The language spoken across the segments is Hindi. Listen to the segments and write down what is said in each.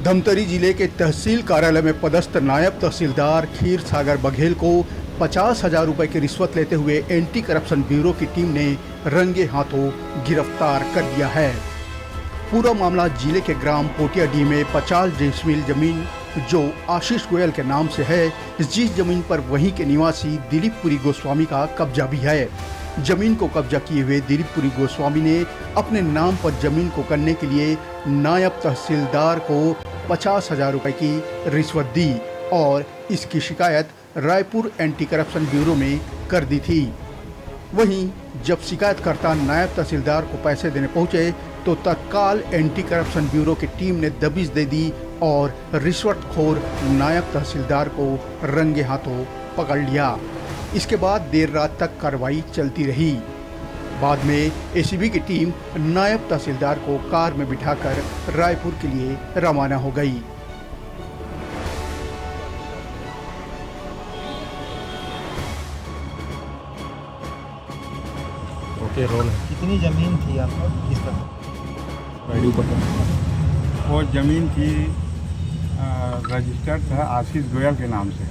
धमतरी जिले के तहसील कार्यालय में पदस्थ नायब तहसीलदार खीर सागर बघेल को 50,000 रुपए की रिश्वत लेते हुए एंटी करप्शन ब्यूरो की टीम ने रंगे हाथों गिरफ्तार कर लिया है। पूरा मामला जिले के ग्राम पोटियाडीह में 50 डिसमिल जमीन जो आशीष गोयल के नाम से है, जिस जमीन पर वहीं के निवासी दिलीप पुरी गोस्वामी का कब्जा भी है। जमीन को कब्जा किए हुए दिलीप पुरी गोस्वामी ने अपने नाम पर जमीन को करने के लिए नायब तहसीलदार को 50,000 रुपए की रिश्वत दी और इसकी शिकायत रायपुर एंटी करप्शन ब्यूरो में कर दी थी। वहीं जब शिकायतकर्ता नायब तहसीलदार को पैसे देने पहुंचे तो तत्काल एंटी करप्शन ब्यूरो की टीम ने दबिश दे दी और रिश्वतखोर नायब तहसीलदार को रंगे हाथों पकड़ लिया। इसके बाद देर रात तक कार्रवाई चलती रही। बाद में एसीबी की टीम नायब तहसीलदार को कार में बिठाकर रायपुर के लिए रवाना हो गई। ओके, रोल है। कितनी ज़मीन थी आपको किस तरह? वो ज़मीन थी रजिस्टर्ड था आशीष गोयल के नाम से,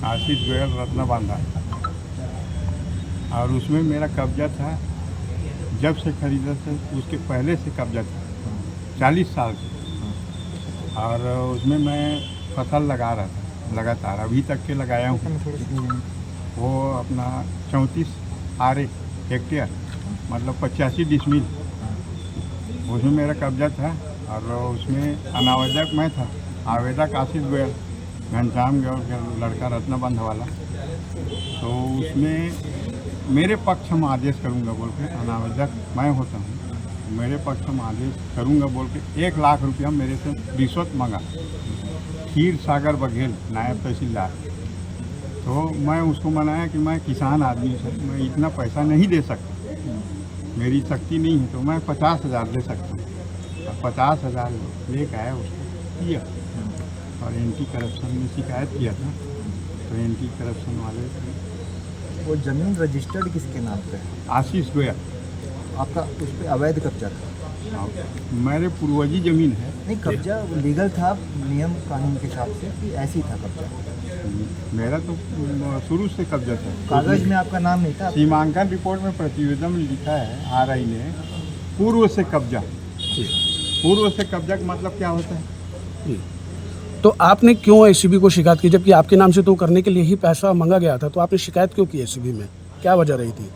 आशीष गोयल रत्नबांधा, और उसमें मेरा कब्जा था। जब से खरीदा था उसके पहले से कब्जा था 40 साल से, और उसमें मैं फसल लगा रहा था लगातार, अभी तक के लगाया हूँ। वो अपना 34 आरे हेक्टेयर मतलब 85 डिसमिल उसमें मेरा कब्जा था। और उसमें अनावेदक मैं था, आवेदक आशीष गोयल, घनश्याम गोयल लड़का रत्नबंध वाला। तो उसमें मेरे पक्ष में आदेश करूंगा बोल के, अनावेदक मैं होता हूँ, मेरे पक्ष में आदेश करूंगा बोल के 1 लाख रुपया मेरे से रिश्वत मांगा खीर सागर बघेल नायब तहसीलदार। तो मैं उसको मनाया कि मैं किसान आदमी से मैं इतना पैसा नहीं दे सकता, मेरी शक्ति नहीं है, तो मैं 50,000 दे सकता हूँ। 50,000 लेकर आया, उसको किया और एंटी करप्शन में शिकायत किया था। तो एंटी करप्शन वाले वो ज़मीन रजिस्टर्ड किसके नाम पे है? आशीष गोयल, आपका उस पर अवैध कब्जा था? मेरे पूर्वजी ज़मीन है। नहीं, कब्जा लीगल था नियम कानून के हिसाब से कि ऐसे ही था कब्जा? मेरा तो शुरू से कब्जा था। कागज में आपका नाम नहीं था? सीमांकन रिपोर्ट में प्रतिवेदन में लिखा है आरआई ने पूर्व से कब्जा। पूर्व से कब्जा का मतलब क्या होता है? तो आपने क्यों एसीबी को शिकायत की, जबकि आपके नाम से तो करने के लिए ही पैसा मांगा गया था? तो आपने शिकायत क्यों की एसीबी में, क्या वजह रही थी?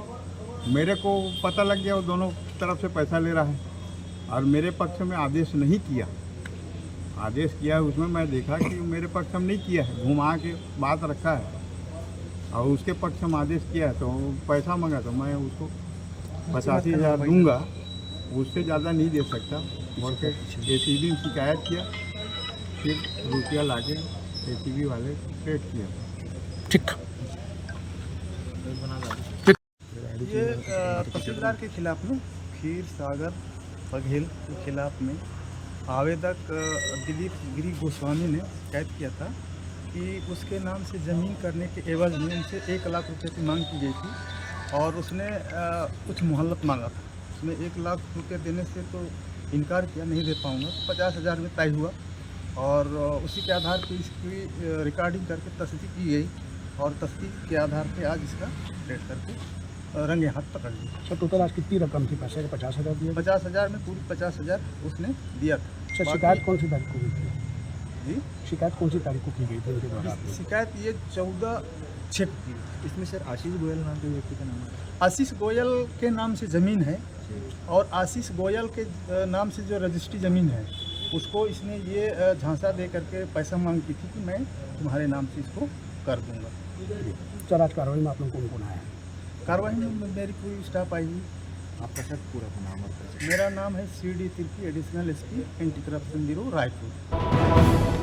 मेरे को पता लग गया वो दोनों तरफ से पैसा ले रहा है और मेरे पक्ष में आदेश नहीं किया। आदेश किया है उसमें मैं देखा कि मेरे पक्ष में नहीं किया है, घुमा के बात रखा है, और उसके पक्ष में आदेश किया है। तो पैसा मांगा तो मैं उसको 85,000 दूंगा, उससे ज़्यादा नहीं दे सकता बोल के एसीबी में शिकायत किया। फिर रुपया लाके एसीबी वाले पेड किया। ठीक। ये तहसीलदार के खिलाफ में खीर सागर बघेल के खिलाफ में आवेदक दिलीप गिरी गोस्वामी ने शिकायत किया था कि उसके नाम से ज़मीन करने के एवज में उनसे 1 लाख रुपये की मांग की गई थी और उसने कुछ मोहलत मांगा था। उसने 1 लाख रुपये देने से तो इनकार किया, नहीं दे पाऊँगा। 50,000 में तय हुआ और उसी के आधार पर इसकी रिकॉर्डिंग करके तस्दीक की गई और तस्दीक के आधार पर आज इसका रेड करके रंगे हाथ पकड़ लिया। सर टोटल आज कितनी रकम थी पैसे? 50,000 दिया? 50,000 में पूरी 50,000 उसने दिया था। सर शिकायत कौन सी तारीख को हुई थी? जी, शिकायत कौन सी तारीख को की गई थी उनके द्वारा? शिकायत ये 14/6 को की। इसमें सर आशीष गोयल नाम के व्यक्ति का नाम है? आशीष गोयल के नाम से ज़मीन है और आशीष गोयल के नाम से जो रजिस्ट्री ज़मीन है उसको इसने ये झांसा दे करके पैसा मांग की थी कि मैं तुम्हारे नाम से इसको कर दूंगा। सर आज कार्रवाई में आप लोग कौन कौन आया है? कार्रवाई में मेरी पूरी स्टाफ आई हुई। आपका सर पूरा नाम और? मेरा नाम है CD Tirkey, additional SP anti corruption bureau Raipur.